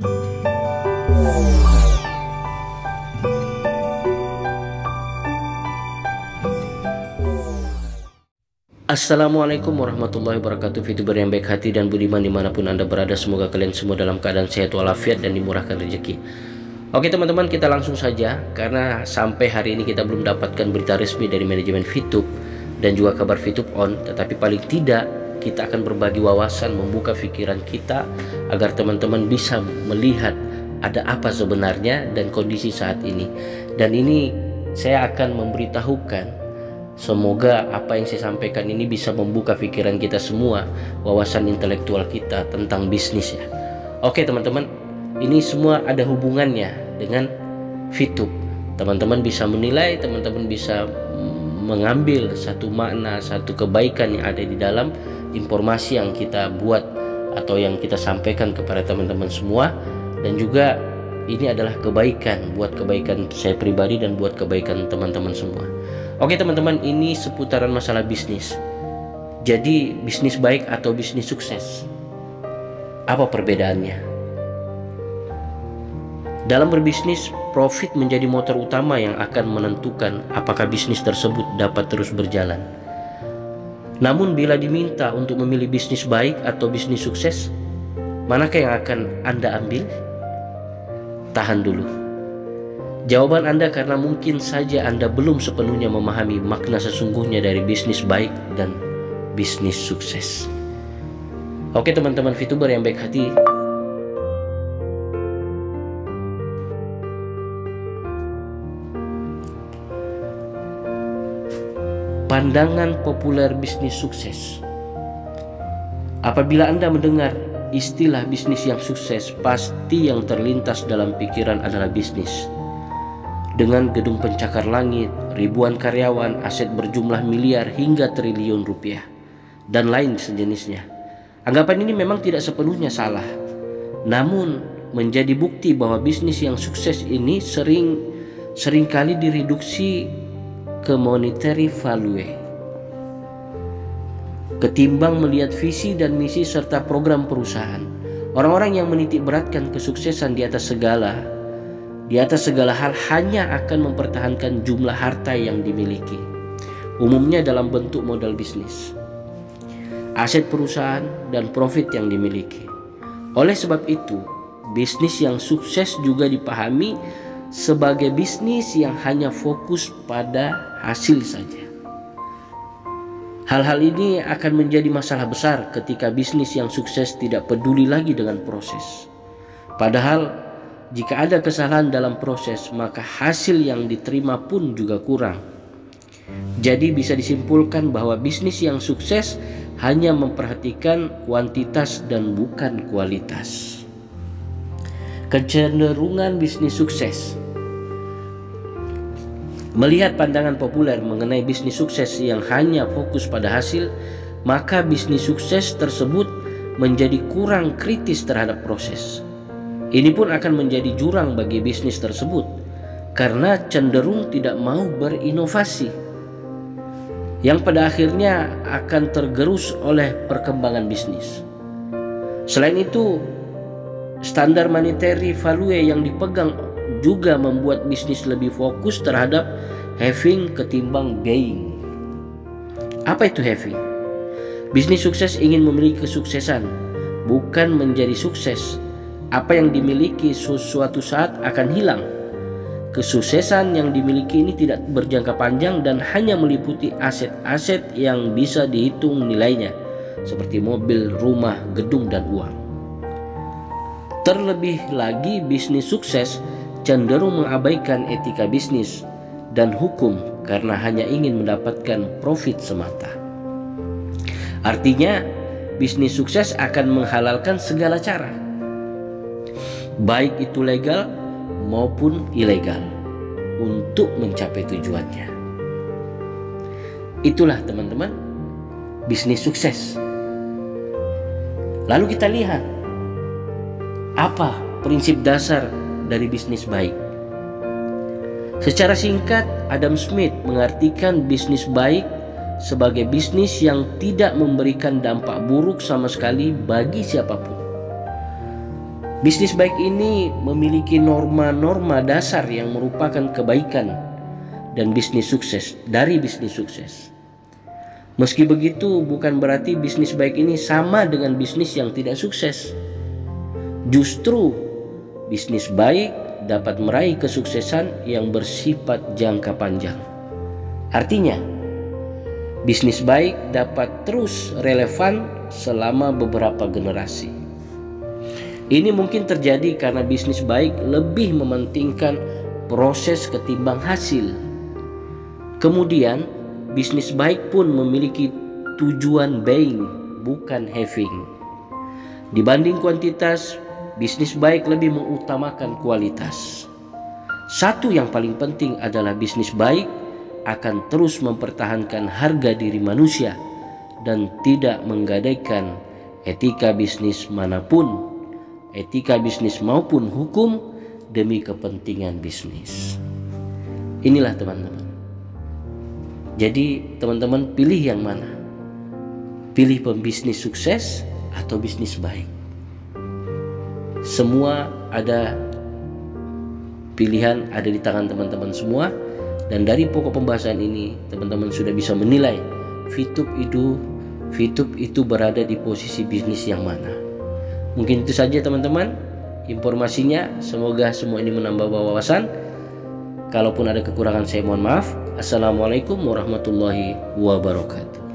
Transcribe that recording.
Assalamualaikum warahmatullahi wabarakatuh. VTuber yang baik hati dan budiman dimanapun anda berada, semoga kalian semua dalam keadaan sehat walafiat dan dimurahkan rezeki. Oke teman-teman, kita langsung saja, karena sampai hari ini kita belum dapatkan berita resmi dari manajemen VTube dan juga kabar VTube on. Tetapi paling tidak kita akan berbagi wawasan, membuka pikiran kita agar teman-teman bisa melihat ada apa sebenarnya dan kondisi saat ini. Dan ini saya akan memberitahukan, semoga apa yang saya sampaikan ini bisa membuka pikiran kita semua, wawasan intelektual kita tentang bisnis ya. Oke teman-teman, ini semua ada hubungannya dengan VTube. Teman-teman bisa menilai, teman-teman bisa mengambil satu makna, satu kebaikan yang ada di dalam informasi yang kita buat atau yang kita sampaikan kepada teman-teman semua. Dan juga ini adalah kebaikan, buat kebaikan saya pribadi dan buat kebaikan teman-teman semua. Oke teman-teman, ini seputaran masalah bisnis. Jadi bisnis baik atau bisnis sukses, apa perbedaannya? Dalam berbisnis, profit menjadi motor utama yang akan menentukan apakah bisnis tersebut dapat terus berjalan. Namun bila diminta untuk memilih bisnis baik atau bisnis sukses, manakah yang akan Anda ambil? Tahan dulu jawaban Anda, karena mungkin saja Anda belum sepenuhnya memahami makna sesungguhnya dari bisnis baik dan bisnis sukses. Oke teman-teman VTuber yang baik hati, pandangan populer bisnis sukses. Apabila Anda mendengar istilah bisnis yang sukses, pasti yang terlintas dalam pikiran adalah bisnis dengan gedung pencakar langit, ribuan karyawan, aset berjumlah miliar hingga triliun rupiah, dan lain sejenisnya. Anggapan ini memang tidak sepenuhnya salah, namun menjadi bukti bahwa bisnis yang sukses ini seringkali direduksi ke monetary value ketimbang melihat visi dan misi serta program perusahaan. Orang-orang yang menitik beratkan kesuksesan di atas segala hal hanya akan mempertahankan jumlah harta yang dimiliki, umumnya dalam bentuk modal bisnis, aset perusahaan, dan profit yang dimiliki. Oleh sebab itu, bisnis yang sukses juga dipahami sebagai bisnis yang hanya fokus pada hasil saja. Hal-hal ini akan menjadi masalah besar ketika bisnis yang sukses tidak peduli lagi dengan proses. Padahal jika ada kesalahan dalam proses, maka hasil yang diterima pun juga kurang. Jadi bisa disimpulkan bahwa bisnis yang sukses hanya memperhatikan kuantitas dan bukan kualitas. Kecenderungan bisnis sukses. Melihat pandangan populer mengenai bisnis sukses yang hanya fokus pada hasil, maka bisnis sukses tersebut menjadi kurang kritis terhadap proses. Ini pun akan menjadi jurang bagi bisnis tersebut karena cenderung tidak mau berinovasi, yang pada akhirnya akan tergerus oleh perkembangan bisnis. Selain itu, standar monetary value yang dipegang juga membuat bisnis lebih fokus terhadap having ketimbang being. Apa itu having? Bisnis sukses ingin memiliki kesuksesan, bukan menjadi sukses. Apa yang dimiliki suatu saat akan hilang. Kesuksesan yang dimiliki ini tidak berjangka panjang dan hanya meliputi aset-aset yang bisa dihitung nilainya, seperti mobil, rumah, gedung, dan uang. Terlebih lagi, bisnis sukses cenderung mengabaikan etika bisnis dan hukum karena hanya ingin mendapatkan profit semata. Artinya, bisnis sukses akan menghalalkan segala cara, baik itu legal maupun ilegal, untuk mencapai tujuannya. Itulah teman-teman bisnis sukses. Lalu kita lihat apa prinsip dasar dari bisnis baik. Secara singkat, Adam Smith mengartikan bisnis baik sebagai bisnis yang tidak memberikan dampak buruk sama sekali bagi siapapun. Bisnis baik ini memiliki norma-norma dasar yang merupakan kebaikan dan bisnis sukses dari bisnis sukses. Meski begitu, bukan berarti bisnis baik ini sama dengan bisnis yang tidak sukses. Justru bisnis baik dapat meraih kesuksesan yang bersifat jangka panjang. Artinya, bisnis baik dapat terus relevan selama beberapa generasi. Ini mungkin terjadi karena bisnis baik lebih mementingkan proses ketimbang hasil. Kemudian, bisnis baik pun memiliki tujuan buying, bukan having. Dibanding kuantitas, bisnis baik lebih mengutamakan kualitas. Satu yang paling penting adalah bisnis baik akan terus mempertahankan harga diri manusia dan tidak menggadaikan etika bisnis manapun, etika bisnis maupun hukum demi kepentingan bisnis. Inilah teman-teman. Jadi teman-teman pilih yang mana? Pilih pembisnis sukses atau bisnis baik? Semua ada pilihan, ada di tangan teman-teman semua. Dan dari pokok pembahasan ini teman-teman sudah bisa menilai Fitup itu berada di posisi bisnis yang mana. Mungkin itu saja teman-teman informasinya. Semoga semua ini menambah wawasan. Kalaupun ada kekurangan saya mohon maaf. Assalamualaikum warahmatullahi wabarakatuh.